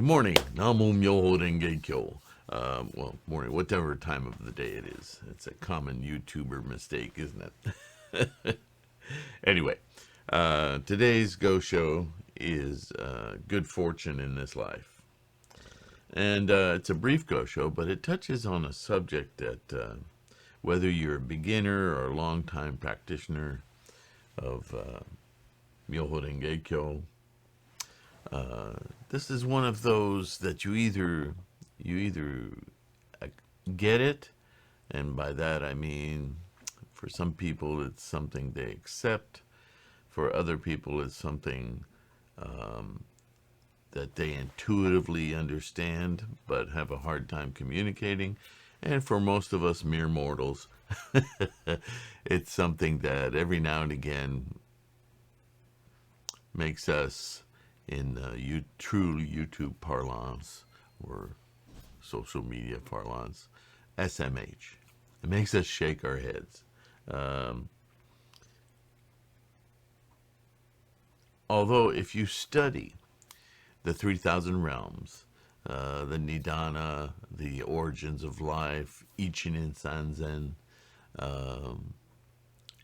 morning. Namo MyoHoRenGeKyo. Well, morning, whatever time of the day it is. It's a common YouTuber mistake, isn't it? Anyway, today's Gosho is good fortune in this life. And it's a brief Gosho, but it touches on a subject that whether you're a beginner or a long-time practitioner of MyoHoRenGeKyo, this is one of those that you either get it, and by that I mean for some people it's something they accept, for other people it's something that they intuitively understand but have a hard time communicating, and for most of us mere mortals it's something that every now and again makes us, in true YouTube parlance or social media parlance, SMH. It makes us shake our heads. Although if you study the 3,000 realms, the Nidana, the origins of life, Ichinen Sanzen,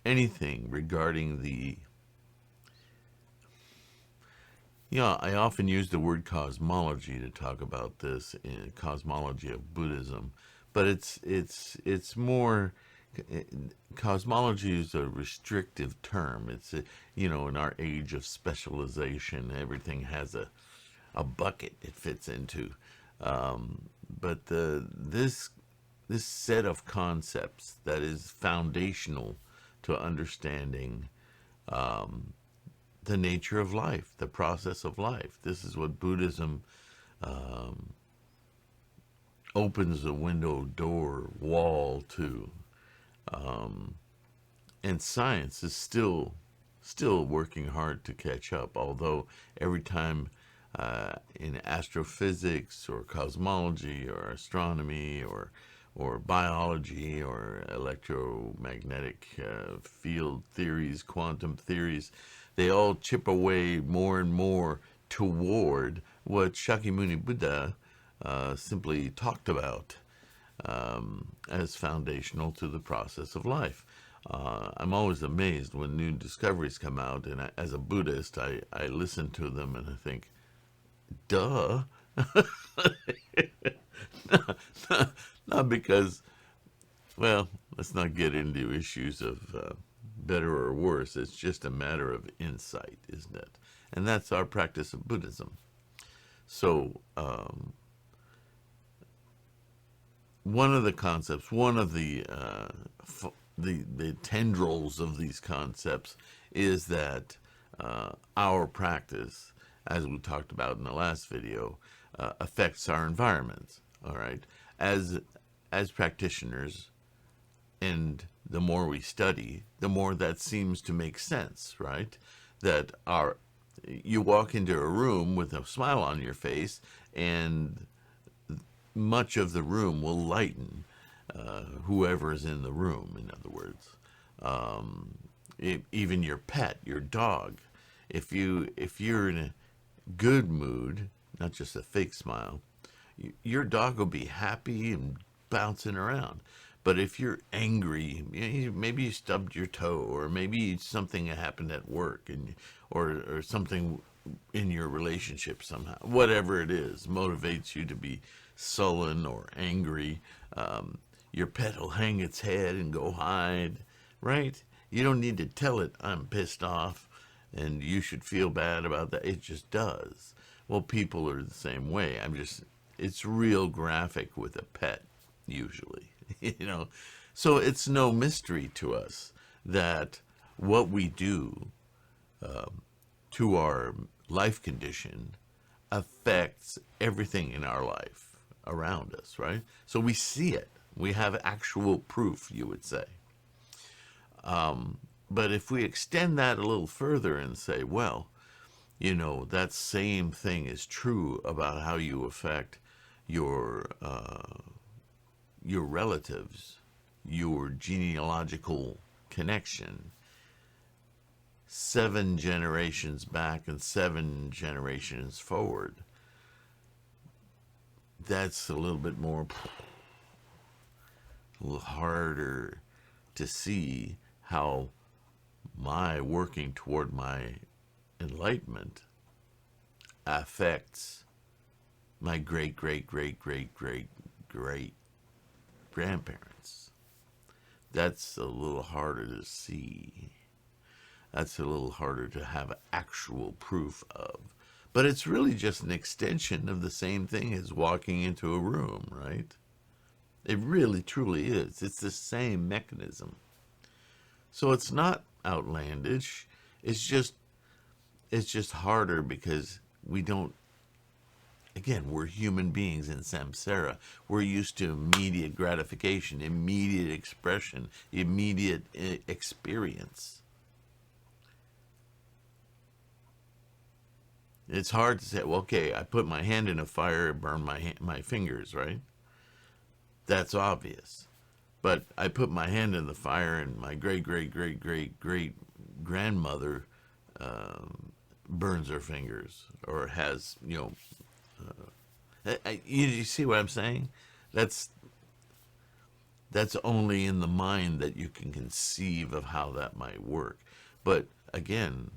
anything regarding the I often use the word cosmology to talk about this, in cosmology of Buddhism, but it's more, cosmology is a restrictive term. It's in our age of specialization, everything has a bucket it fits into, but this set of concepts that is foundational to understanding the nature of life, the process of life. This is what Buddhism opens a window, door, wall to. And science is still working hard to catch up, although every time in astrophysics or cosmology or astronomy or biology or electromagnetic field theories, quantum theories, they all chip away more and more toward what Shakyamuni Buddha simply talked about as foundational to the process of life. I'm always amazed when new discoveries come out, and as a Buddhist, I listen to them and I think, duh. Not because, well, let's not get into issues of better or worse. It's just a matter of insight, isn't it? And that's our practice of Buddhism. So one of the concepts, one of the tendrils of these concepts is that our practice, as we talked about in the last video, affects our environments. All right, as practitioners, and the more we study, the more that seems to make sense, right? That you walk into a room with a smile on your face, and much of the room will lighten, whoever is in the room, in other words. Even your pet, your dog, if you're in a good mood, not just a fake smile, your dog will be happy and bouncing around. But if you're angry, maybe you stubbed your toe, or maybe something happened at work, or something in your relationship somehow, whatever it is, motivates you to be sullen or angry, your pet will hang its head and go hide, right? You don't need to tell it, I'm pissed off, and you should feel bad about that. It just does. Well, people are the same way. It's real graphic with a pet, usually. So it's no mystery to us that what we do to our life condition affects everything in our life around us, right? So we see it. We have actual proof, you would say. But if we extend that a little further and say, well, that same thing is true about how you affect your relatives, your genealogical connection, 7 generations back and 7 generations forward. that's a little bit more, a little harder to see how my working toward my enlightenment affects my great great great great great great grandparents. That's a little harder to see. That's a little harder to have actual proof of. But it's really just an extension of the same thing as walking into a room, right? It really truly is. It's the same mechanism. So it's not outlandish. It's just harder because we don't, again, we're human beings in samsara. We're used to immediate gratification, immediate expression, immediate experience. It's hard to say, well, okay, I put my hand in a fire, it burned my fingers, right? That's obvious. But I put my hand in the fire and my great great great great great grandmother burns her fingers or has, you see what I'm saying? That's only in the mind that you can conceive of how that might work. But again,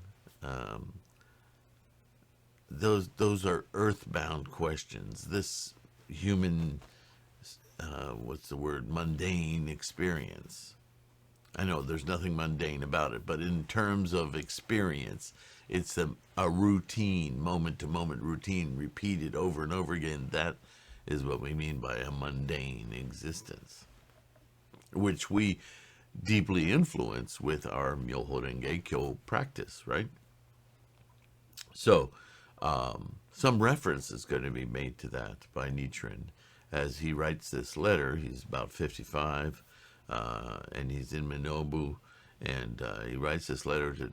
those are earthbound questions. This human, what's the word, mundane experience. I know there's nothing mundane about it, but in terms of experience, it's a routine, moment-to-moment routine, repeated over and over again. That is what we mean by a mundane existence, which we deeply influence with our MyoHoRenGeKyo practice, right? So, some reference is going to be made to that by Nichiren as he writes this letter. He's about 55, and he's in Minobu, and he writes this letter to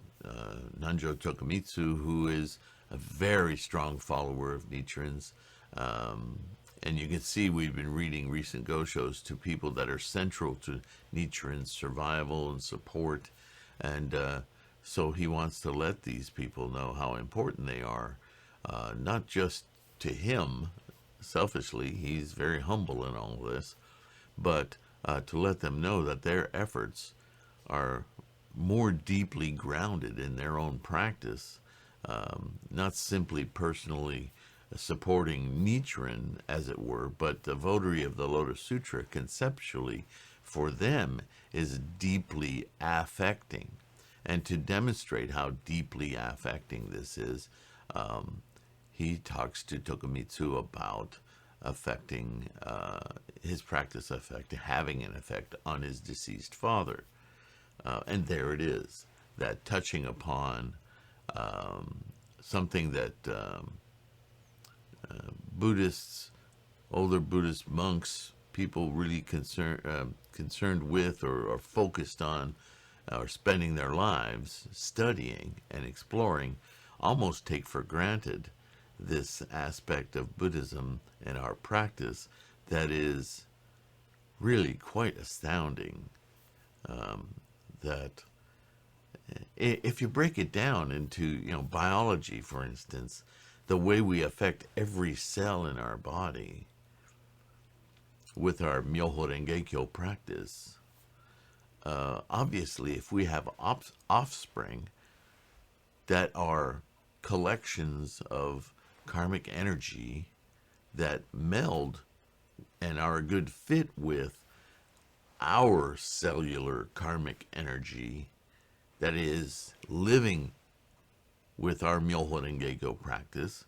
Nanjo Tokimitsu, who is a very strong follower of Nichiren's. And you can see we've been reading recent Goshos to people that are central to Nichiren's survival and support. And so he wants to let these people know how important they are, not just to him, selfishly, he's very humble in all this, but to let them know that their efforts are more deeply grounded in their own practice, not simply personally supporting Nichiren, as it were, but the votary of the Lotus Sutra conceptually for them is deeply affecting. And to demonstrate how deeply affecting this is, he talks to Tokimitsu about affecting his practice having an effect on his deceased father. And there it is, that touching upon something that Buddhists, older Buddhist monks, people really concerned with or focused on or spending their lives studying and exploring, almost take for granted this aspect of Buddhism and our practice that is really quite astounding. That if you break it down into biology, for instance, the way we affect every cell in our body with our MyoHoRenGeKyo practice, obviously if we have offspring that are collections of karmic energy that meld and are a good fit with our cellular karmic energy that is living with our MyoHoRenGeKyo practice,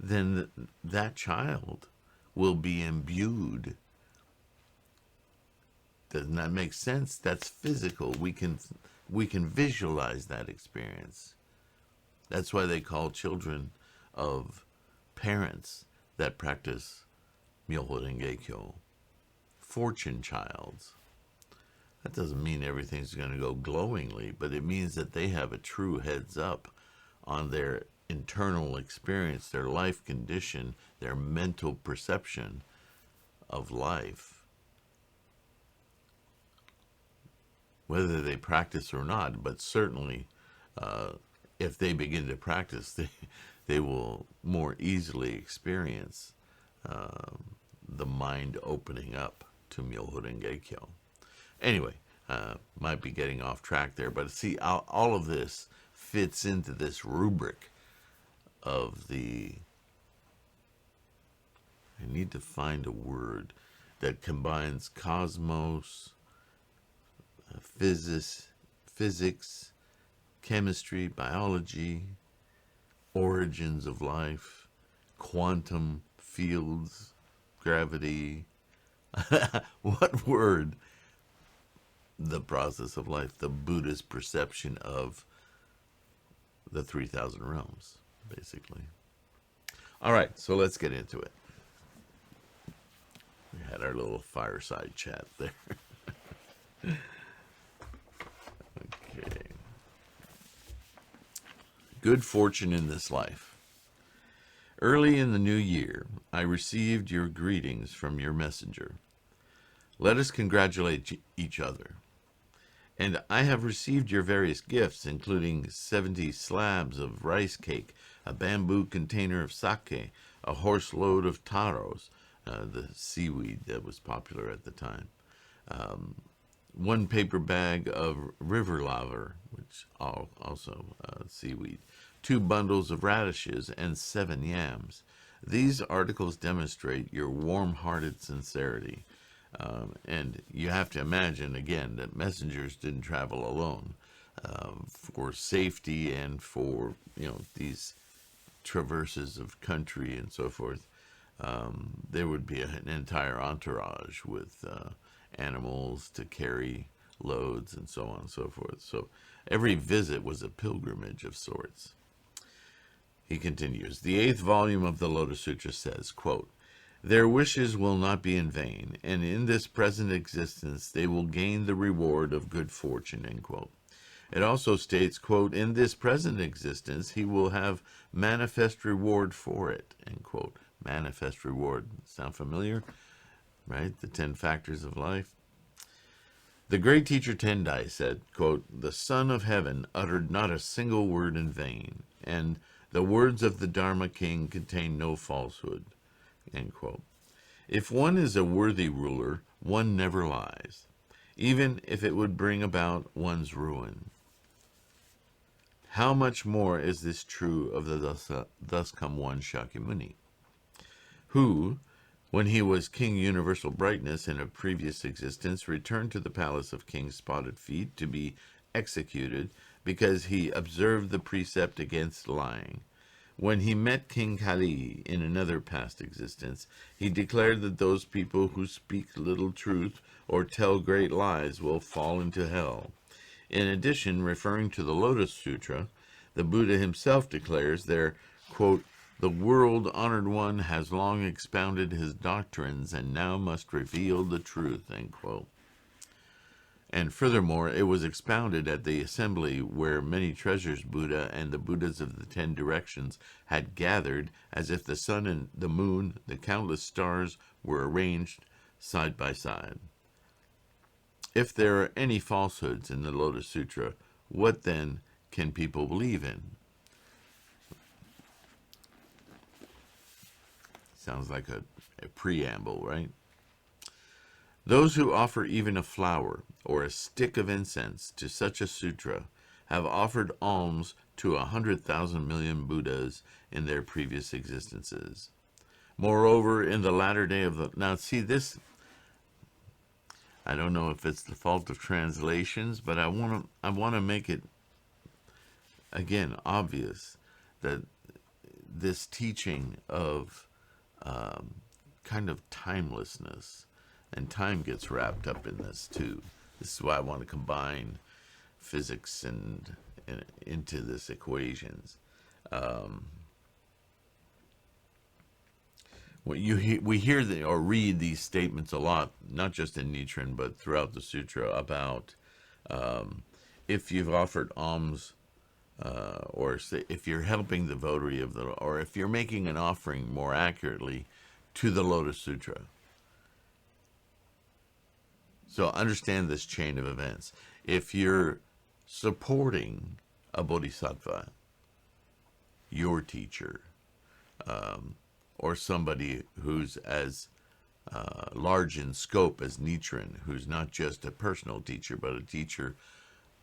then that child will be imbued. Doesn't that make sense? That's physical. We can visualize that experience. That's why they call children of parents that practice MyoHoRenGeKyo fortune childs. That doesn't mean everything's going to go glowingly, but it means that they have a true heads up on their internal experience, their life condition, their mental perception of life. Whether they practice or not, but certainly if they begin to practice, they will more easily experience the mind opening up to MyoHoRenGeKyo. Anyway, might be getting off track there, but see, all of this fits into this rubric of the, I need to find a word that combines cosmos, physics, chemistry, biology, origins of life, quantum fields, gravity. What word? The process of life, the Buddhist perception of the 3,000 realms, basically. All right, so let's get into it. We had our little fireside chat there. Okay. Good fortune in this life. Early in the new year, I received your greetings from your messenger. Let us congratulate each other. And I have received your various gifts, including 70 slabs of rice cake, a bamboo container of sake, a horse load of taros, the seaweed that was popular at the time, one paper bag of river laver, which also seaweed, 2 bundles of radishes, and 7 yams. These articles demonstrate your warm-hearted sincerity. And you have to imagine, again, that messengers didn't travel alone. For safety and for, these traverses of country and so forth, there would be an entire entourage with animals to carry loads and so on and so forth. So every visit was a pilgrimage of sorts. He continues, the 8th volume of the Lotus Sutra says, quote, their wishes will not be in vain, and in this present existence they will gain the reward of good fortune, end quote. It also states, quote, in this present existence he will have manifest reward for it, end quote. Manifest reward. Sound familiar? Right? The 10 factors of life. The great teacher Tendai said, quote, the Son of Heaven uttered not a single word in vain, and the words of the Dharma King contain no falsehood. End quote. If one is a worthy ruler, one never lies, even if it would bring about one's ruin. How much more is this true of the thus come one Shakyamuni, who, when he was King Universal Brightness in a previous existence, returned to the palace of King Spotted Feet to be executed because he observed the precept against lying. When he met King Kali in another past existence, he declared that those people who speak little truth or tell great lies will fall into hell. In addition, referring to the Lotus Sutra, the Buddha himself declares there, quote, the world-honored one has long expounded his doctrines and now must reveal the truth, end quote. And furthermore, it was expounded at the assembly where many treasures Buddha and the Buddhas of the 10 directions had gathered, as if the sun and the moon, the countless stars, were arranged side by side. If there are any falsehoods in the Lotus Sutra, what then can people believe in? Sounds like a preamble, right? Those who offer even a flower or a stick of incense to such a sutra have offered alms to 100,000 million Buddhas in their previous existences. Moreover, in the latter day of the... Now, see this... I don't know if it's the fault of translations, but I want to make it, again, obvious that this teaching of kind of timelessness, and time gets wrapped up in this too. This is why I want to combine physics and into this equations. We hear or read these statements a lot, not just in Nichiren, but throughout the sutra, about if you've offered alms, or if you're helping the votary of the, or if you're making an offering, more accurately, to the Lotus Sutra. So understand this chain of events. If you're supporting a bodhisattva, your teacher, or somebody who's as large in scope as Nichiren, who's not just a personal teacher, but a teacher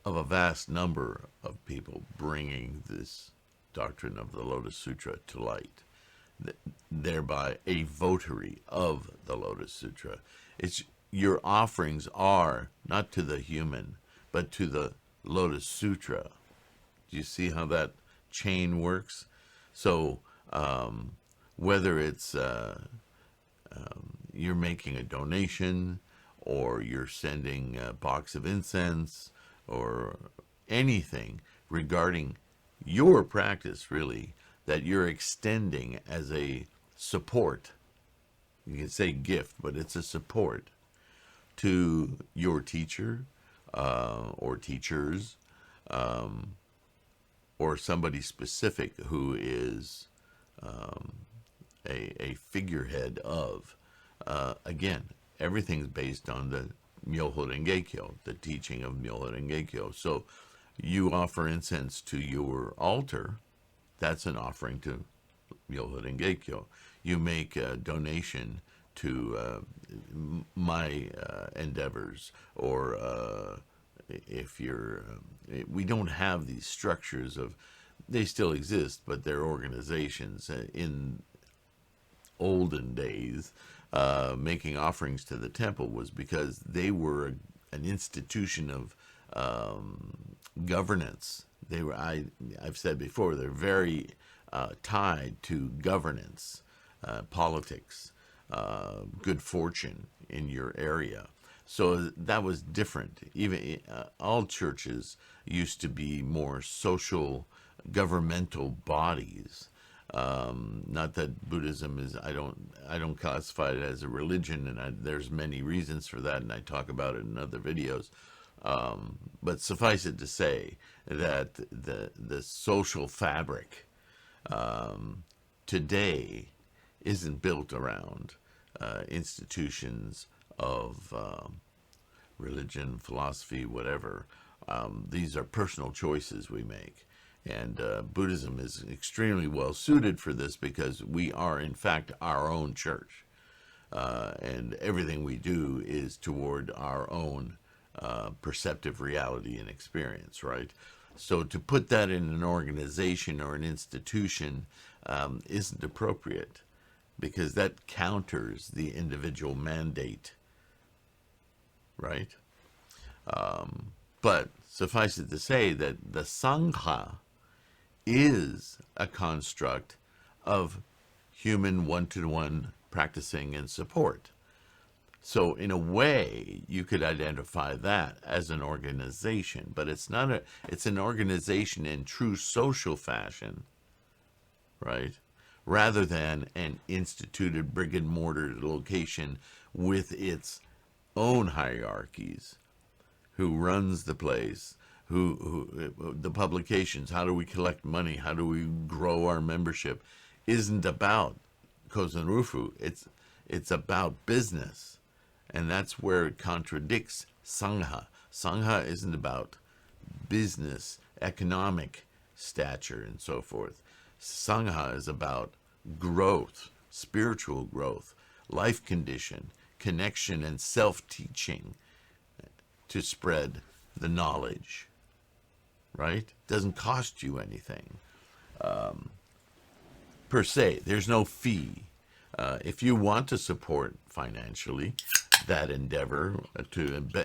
of a vast number of people, bringing this doctrine of the Lotus Sutra to light, thereby a votary of the Lotus Sutra. It's your offerings are not to the human, but to the Lotus Sutra. Do you see how that chain works? So whether it's you're making a donation, or you're sending a box of incense, or anything regarding your practice, really, that you're extending as a support. You can say gift, but it's a support to your teacher, or teachers, or somebody specific who is a figurehead of. Again, everything's based on the MyoHoRenGeKyo, the teaching of MyoHoRenGeKyo. So you offer incense to your altar, that's an offering to MyoHoRenGeKyo. You make a donation to my endeavors, or if you're, we don't have these structures of, they still exist, but they're organizations. In olden days, making offerings to the temple was because they were an institution of governance. They were, I've said before, they're very tied to governance, politics, good fortune in your area. So that was different. Even all churches used to be more social, governmental bodies. Not that Buddhism is, I don't classify it as a religion, and there's many reasons for that, and I talk about it in other videos. But suffice it to say that the social fabric today isn't built around institutions of religion, philosophy, whatever. These are personal choices we make. And Buddhism is extremely well suited for this, because we are, in fact, our own church. And everything we do is toward our own perceptive reality and experience, right? So to put that in an organization or an institution isn't appropriate, because that counters the individual mandate, right? But suffice it to say that the Sangha is a construct of human one-to-one practicing and support. So in a way, you could identify that as an organization, but it's not a, it's an organization in true social fashion, right? Rather than an instituted brick and mortar location with its own hierarchies. Who runs the place? Who the publications? How do we collect money? How do we grow our membership? Isn't about Kozen Rufu. It's about business. And that's where it contradicts Sangha. Sangha isn't about business, economic stature, and so forth. Sangha is about growth, spiritual growth, life condition, connection, and self-teaching to spread the knowledge, right? Doesn't cost you anything per se. There's no fee. If you want to support financially that endeavor,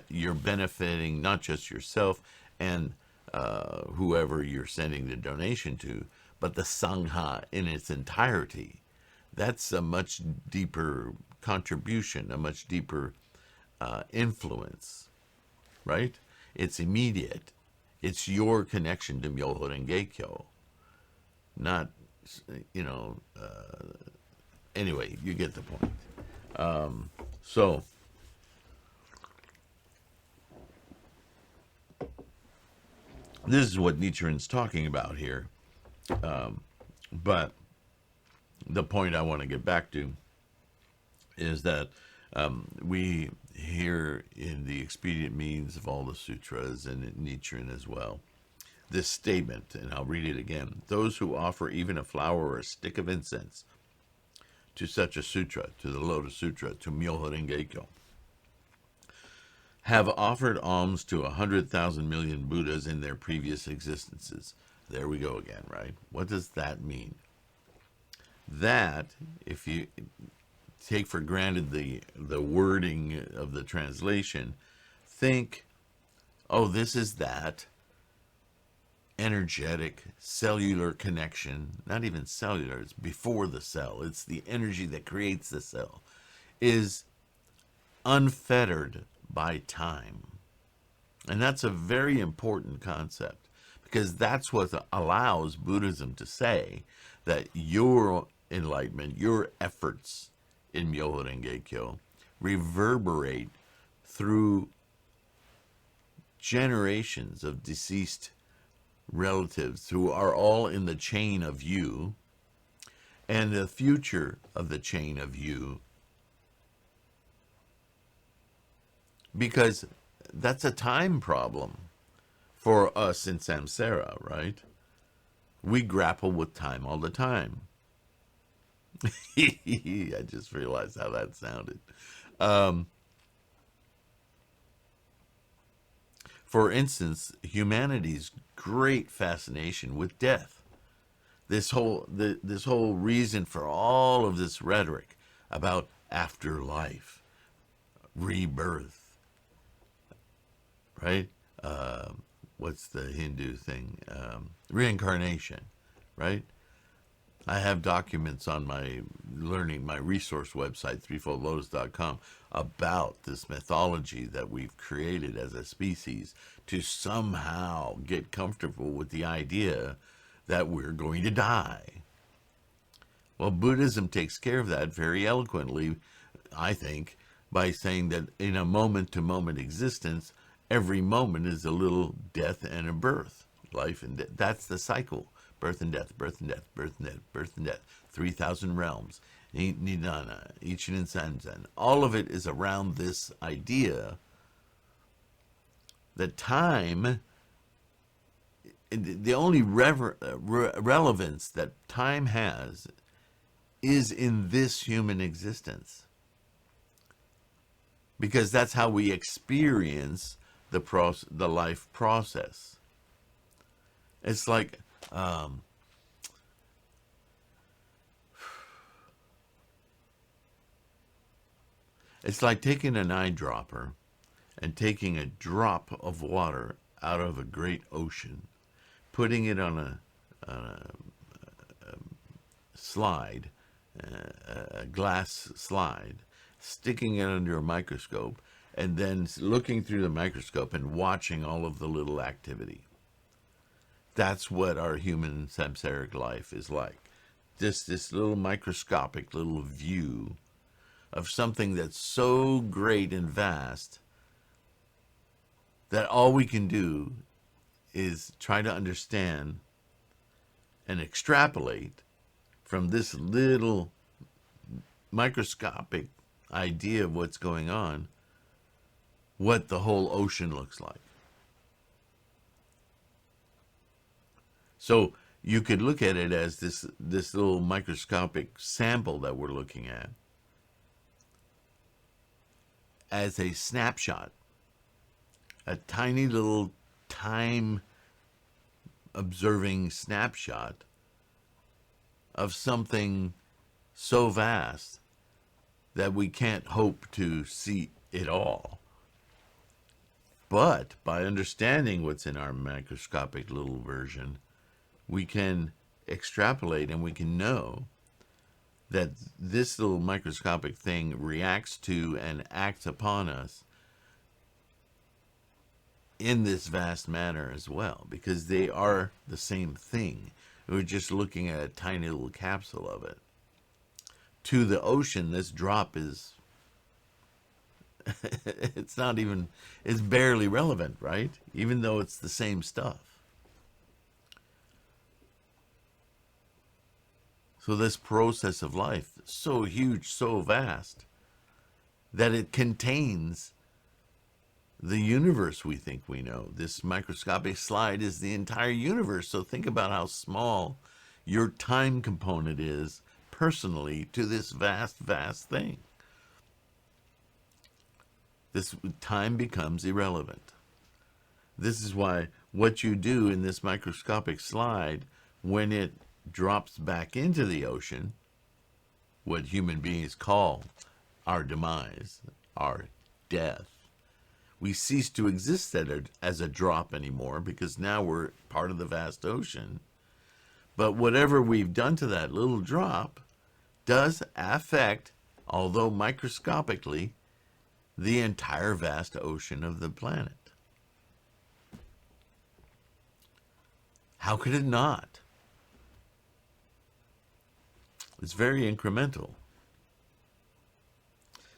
you're benefiting not just yourself and whoever you're sending the donation to, but the Sangha in its entirety. That's a much deeper contribution, a much deeper influence, right? It's immediate. It's your connection to MyoHoRenGeKyo, not, anyway, you get the point. So, this is what Nichiren's talking about here. But the point I want to get back to is that we hear in the expedient means of all the sutras, and in Nichiren as well, this statement, and I'll read it again. Those who offer even a flower or a stick of incense to such a sutra, to the Lotus Sutra, to MyoHoRenGeKyo, have offered alms to 100,000 million Buddhas in their previous existences. There we go again, right? What does that mean? That, if you take for granted the wording of the translation, think, oh, this is that energetic cellular connection, not even cellular, it's before the cell, it's the energy that creates the cell, is unfettered by time. And that's a very important concept, because that's what allows Buddhism to say that your enlightenment, your efforts in MyoHoRenGeKyo reverberate through generations of deceased relatives who are all in the chain of you, and the future of the chain of you, because that's a time problem for us in samsara, right? We grapple with time all the time. I just realized how that sounded. For instance, humanity's great fascination with death. This whole reason for all of this rhetoric about afterlife, rebirth, right? What's the Hindu thing? Reincarnation, right? I have documents on my resource website, threefoldlotus.com, about this mythology that we've created as a species to somehow get comfortable with the idea that we're going to die. Well, Buddhism takes care of that very eloquently, I think, by saying that in a moment-to-moment existence, every moment is a little death and a birth, life and death. That's the cycle. Birth and death, birth and death, birth and death, birth and death. 3,000 realms. Nidana, Ichinen Sanzen. All of it is around this idea that time, the only relevance that time has is in this human existence. Because that's how we experience the life process. It's like it's like taking an eyedropper and taking a drop of water out of a great ocean, putting it on a slide, a glass slide, sticking it under a microscope, and then looking through the microscope and watching all of the little activity. That's what our human samsaric life is like. Just this little microscopic little view of something that's so great and vast that all we can do is try to understand and extrapolate from this little microscopic idea of what's going on, what the whole ocean looks like. So you could look at it as this little microscopic sample that we're looking at as a snapshot, a tiny little time observing snapshot of something so vast that we can't hope to see it all. But by understanding what's in our microscopic little version, we can extrapolate and we can know that this little microscopic thing reacts to and acts upon us in this vast manner as well, because they are the same thing. We're just looking at a tiny little capsule of it. To the ocean, this drop is it's barely relevant, right? Even though it's the same stuff. So this process of life is so huge, so vast, that it contains the universe we think we know. This microscopic slide is the entire universe. So think about how small your time component is personally to this vast, vast thing. This time becomes irrelevant. This is why what you do in this microscopic slide, when it drops back into the ocean, what human beings call our demise, our death, we cease to exist as a drop anymore, because now we're part of the vast ocean. But whatever we've done to that little drop does affect, although microscopically, the entire vast ocean of the planet. How could it not? It's very incremental.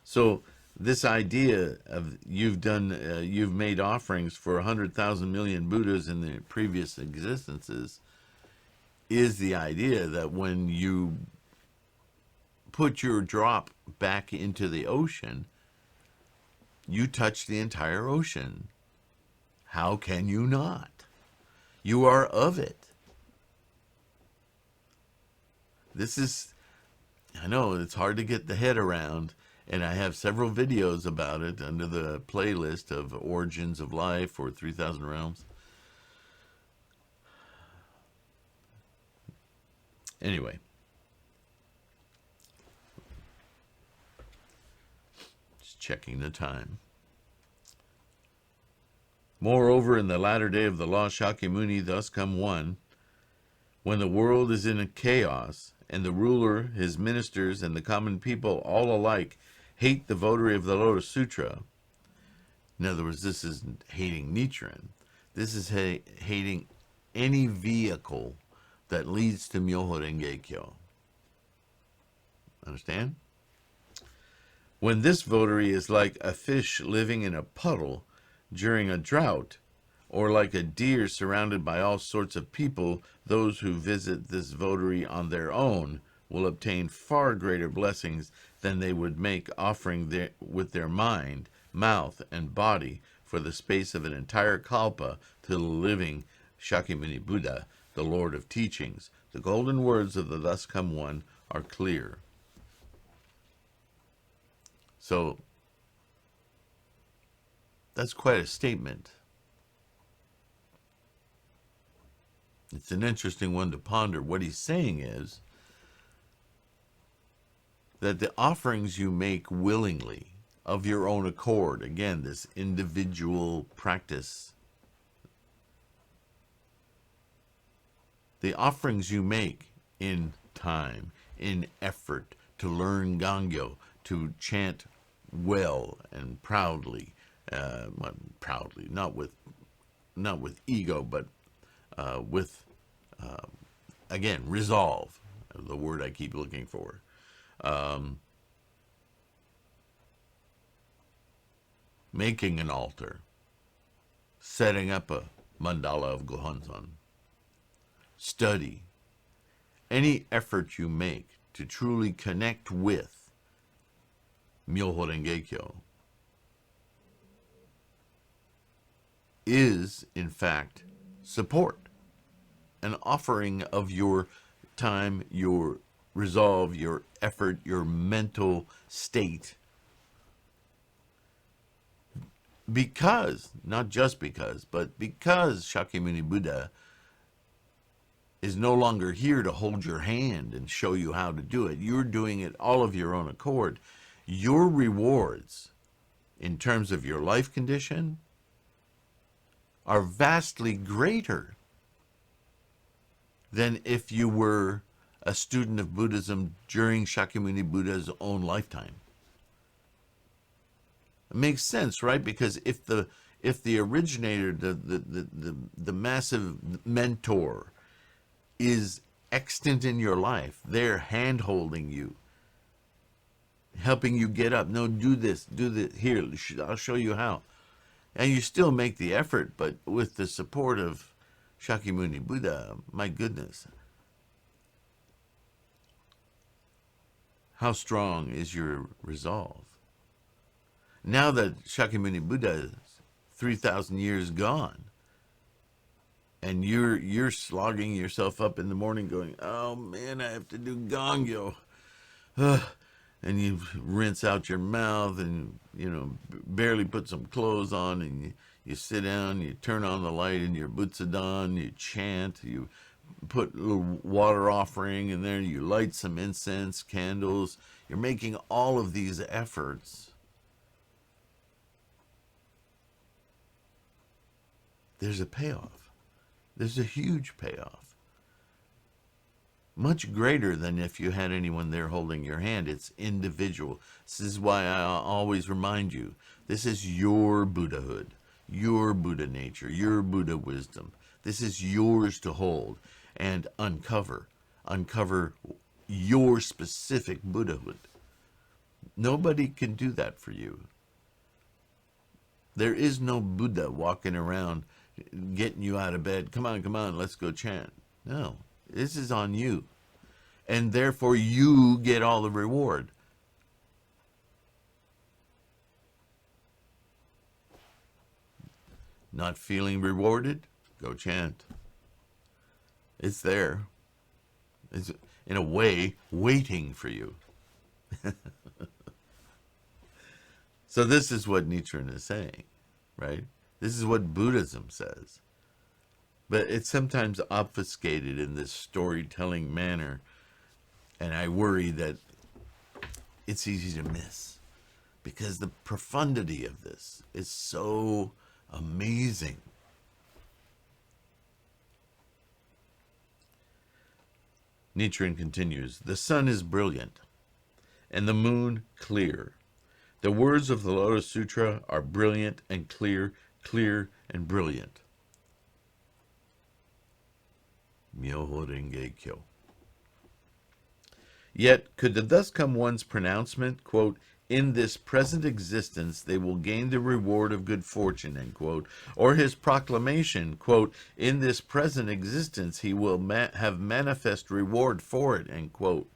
So this idea of you've made offerings for 100,000 million Buddhas in the previous existences is the idea that when you put your drop back into the ocean, you touch the entire ocean. How can you not? You are of it. This is, I know it's hard to get the head around, and I have several videos about it under the playlist of Origins of Life or 3,000 Realms. Anyway. Just checking the time. Moreover, in the latter day of the law, Shakyamuni thus come one, when the world is in a chaos, and the ruler, his ministers, and the common people all alike hate the votary of the Lotus Sutra. In other words, this isn't hating Nichiren. This is hating any vehicle that leads to MyoHoRenGeKyo. Understand? When this votary is like a fish living in a puddle during a drought, or like a deer surrounded by all sorts of people, those who visit this votary on their own will obtain far greater blessings than they would make offering with their mind, mouth, and body for the space of an entire kalpa to the living Shakyamuni Buddha, the Lord of Teachings. The golden words of the Thus Come One are clear. So, that's quite a statement. It's an interesting one to ponder. What he's saying is that the offerings you make willingly, of your own accord, again, this individual practice, the offerings you make in time, in effort, to learn Gangyo, to chant well and proudly, not with ego, but with, again, resolve, the word I keep looking for. Making an altar, setting up a mandala of Gohonzon, study, any effort you make to truly connect with MyoHoRenGeKyo is, in fact, support, an offering of your time, your resolve, your effort, your mental state. Because, not just because, but because Shakyamuni Buddha is no longer here to hold your hand and show you how to do it. You're doing it all of your own accord. Your rewards, in terms of your life condition, are vastly greater than if you were a student of Buddhism during Shakyamuni Buddha's own lifetime. It makes sense, right? Because if the originator, the massive mentor, is extant in your life, they're hand-holding you, helping you get up. No, do this, here, I'll show you how. And you still make the effort, but with the support of Shakyamuni Buddha, my goodness. How strong is your resolve? Now that Shakyamuni Buddha is 3,000 years gone, and you're slogging yourself up in the morning going, oh man, I have to do Gangyo. and you rinse out your mouth, and barely put some clothes on, and you sit down, you turn on the light in your butsudan, you chant, you put a little water offering in there, you light some incense, candles. You're making all of these efforts. There's a payoff. There's a huge payoff. Much greater than if you had anyone there holding your hand. It's individual. This is why I always remind you, this is your Buddhahood, your Buddha nature, your Buddha wisdom. This is yours to hold and uncover your specific Buddhahood. Nobody can do that for you. There is no Buddha walking around getting you out of bed. Come on, let's go chant. No, this is on you. And therefore you get all the reward. Not feeling rewarded? Go chant. It's there. It's, in a way, waiting for you. So this is what Nichiren is saying, right? This is what Buddhism says. But it's sometimes obfuscated in this storytelling manner, and I worry that it's easy to miss, because the profundity of this is so amazing. Nichiren continues, the sun is brilliant, and the moon clear. The words of the Lotus Sutra are brilliant and clear, clear and brilliant. MyoHoRenGeKyo. Yet could thus come one's pronouncement, quote, in this present existence they will gain the reward of good fortune, end quote, or his proclamation, quote, in this present existence he will have manifest reward for it, end quote,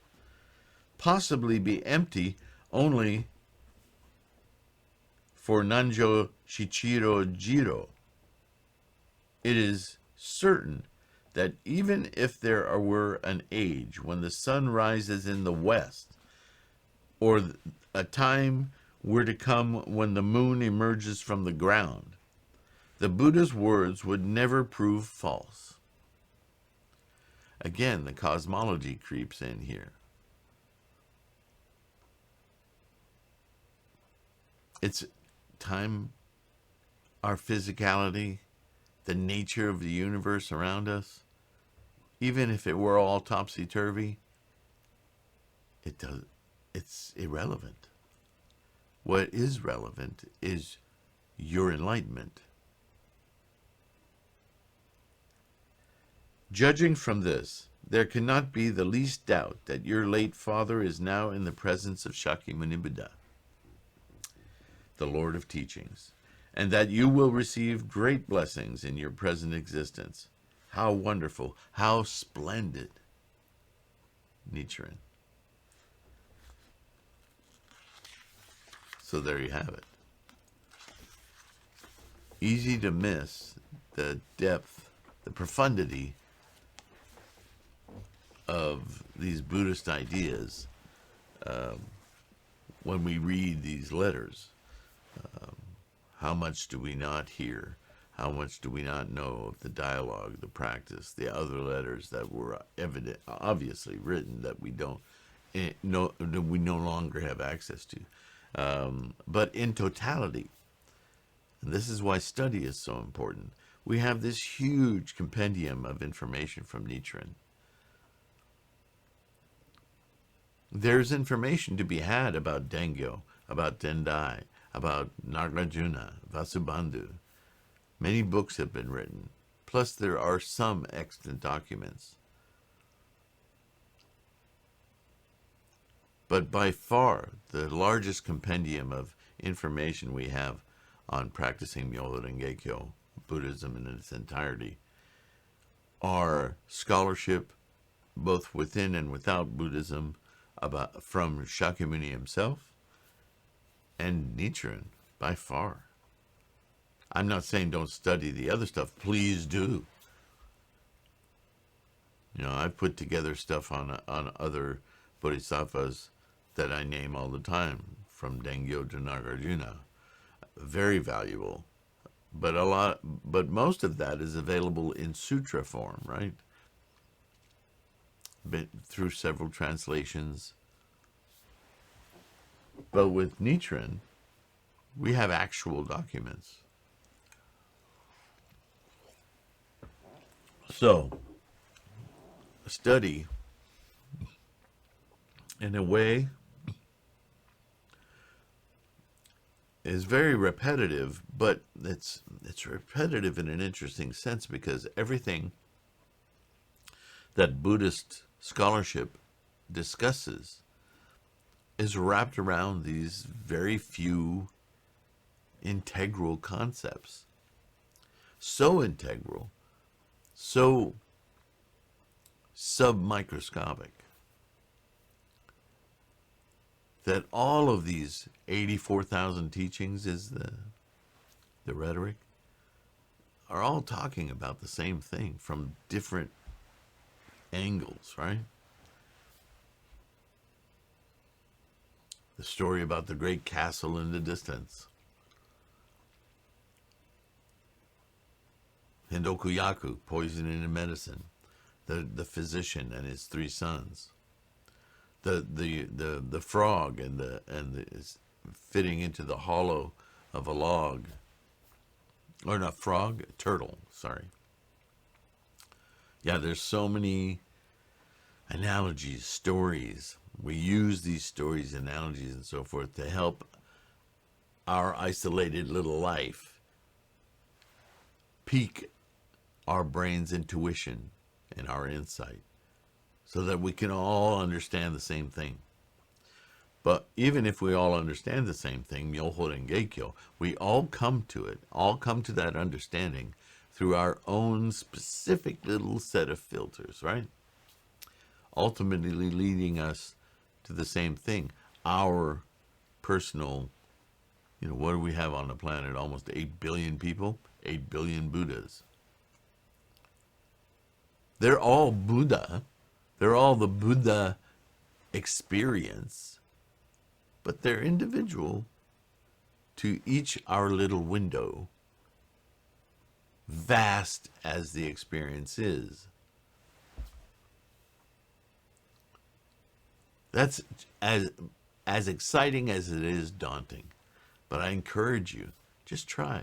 possibly be empty only for Nanjo Jiro. It is certain that even if there were an age when the sun rises in the west, or a time were to come when the moon emerges from the ground, the Buddha's words would never prove false. Again, the cosmology creeps in here. It's time, our physicality, the nature of the universe around us, even if it were all topsy-turvy, it's irrelevant. What is relevant is your enlightenment. Judging from this, there cannot be the least doubt that your late father is now in the presence of Shakyamuni Buddha, the Lord of Teachings, and that you will receive great blessings in your present existence. How wonderful, how splendid. Nichiren. So there you have it. Easy to miss the depth, the profundity of these Buddhist ideas when we read these letters. How much do we not hear? How much do we not know of the dialogue, the practice, the other letters that were obviously written that we don't know, that we no longer have access to? But in totality, and this is why study is so important, we have this huge compendium of information from Nichiren. There's information to be had about Dengyo, about Tendai, about Nagarjuna, Vasubandhu. Many books have been written, plus there are some extant documents. But by far, the largest compendium of information we have on practicing MyoHoRenGeKyo, Buddhism in its entirety, are scholarship, both within and without Buddhism, from Shakyamuni himself, and Nichiren, by far. I'm not saying don't study the other stuff. Please do. You know, I've put together stuff on other bodhisattvas that I name all the time, from Dengyo to Nagarjuna. Very valuable. But most of that is available in sutra form, right? Through several translations. But with Nichiren, we have actual documents. So, study, in a way, is very repetitive, but it's repetitive in an interesting sense, because everything that Buddhist scholarship discusses is wrapped around these very few integral concepts. So integral, so submicroscopic, that all of these 84,000 teachings, is the rhetoric, are all talking about the same thing from different angles, right? The story about the great castle in the distance. Hendoku-yaku, poison in a medicine. The physician and his 3 sons. The frog and is fitting into the hollow of a log. Or not frog, turtle, sorry. Yeah, there's so many analogies, stories. We use these stories, analogies, and so forth to help our isolated little life pique our brain's intuition and our insight, so that we can all understand the same thing. But even if we all understand the same thing, MyoHoRenGeKyo, we all come to it, all come to that understanding through our own specific little set of filters, right? Ultimately leading us to the same thing, our personal, what do we have on the planet? Almost 8 billion people, 8 billion Buddhas. They're all Buddha. They're all the Buddha experience, but they're individual to each our little window, vast as the experience is. That's as exciting as it is daunting. But I encourage you, just try.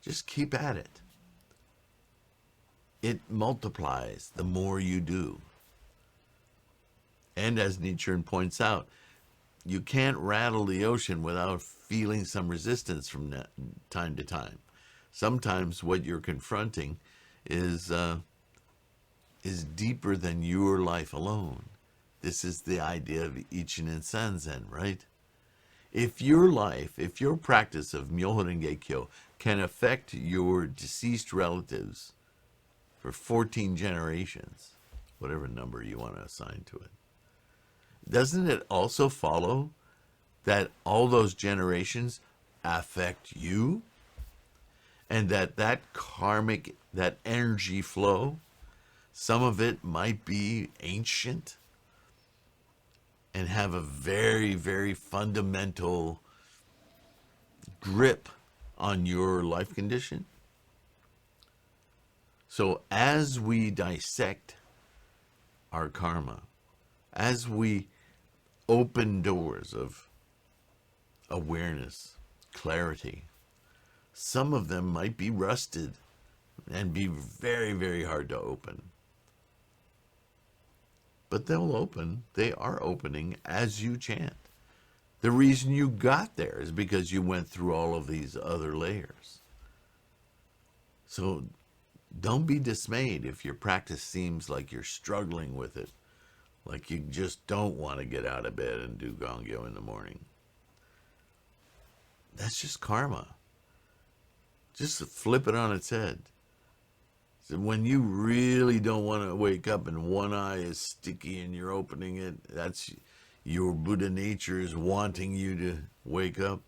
Just keep at it. It multiplies the more you do. And as Nichiren points out, you can't rattle the ocean without feeling some resistance from time to time. Sometimes what you're confronting is deeper than your life alone. This is the idea of Ichinen Sanzen, right? If your life, if your practice of MyoHoRenGeKyo can affect your deceased relatives for 14 generations, whatever number you want to assign to it, doesn't it also follow that all those generations affect you? And that karmic, that energy flow, some of it might be ancient and have a very, very fundamental grip on your life condition. So as we dissect our karma, as we open doors of awareness, clarity, some of them might be rusted and be very, very hard to open. But they'll open. They are opening as you chant. The reason you got there is because you went through all of these other layers. So don't be dismayed if your practice seems like you're struggling with it, like you just don't want to get out of bed and do Gongyo in the morning. That's just karma. Just flip it on its head. So when you really don't want to wake up and one eye is sticky and you're opening it, that's your Buddha nature is wanting you to wake up.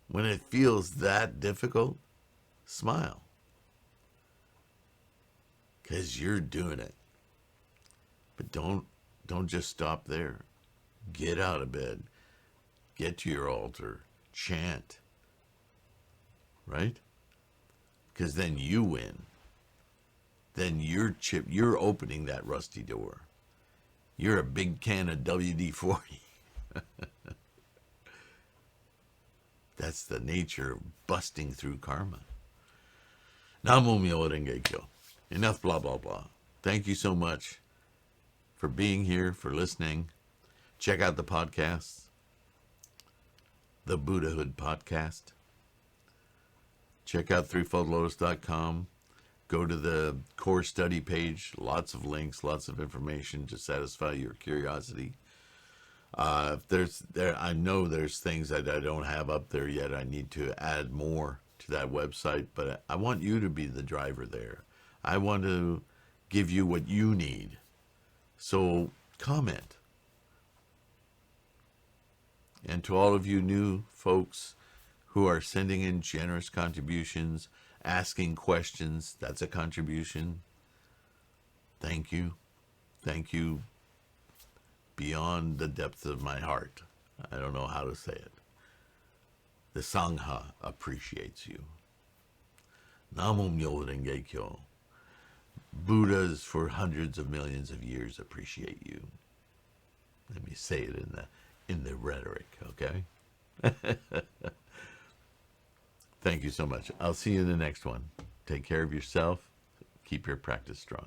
When it feels that difficult, smile. Because you're doing it. But don't just stop there. Get out of bed. Get to your altar. Chant. Right? Because then you win. Then you're opening that rusty door. You're a big can of WD-40. That's the nature of busting through karma. Namo MyoHoRenGeKyo. Enough blah, blah, blah. Thank you so much for being here, for listening. Check out the podcasts. The Buddhahood Podcast. Check out threefoldlotus.com. Go to the core study page. Lots of links, lots of information to satisfy your curiosity. I know there's things that I don't have up there yet. I need to add more to that website, but I want you to be the driver there. I want to give you what you need. So comment. And to all of you new folks who are sending in generous contributions, asking questions, that's a contribution. Thank you. Thank you beyond the depths of my heart. I don't know how to say it. The Sangha appreciates you. Namo MyoHoRenGeKyo. Buddhas for hundreds of millions of years appreciate you. Let me say it in the rhetoric, okay? Thank you so much. I'll see you in the next one. Take care of yourself. Keep your practice strong.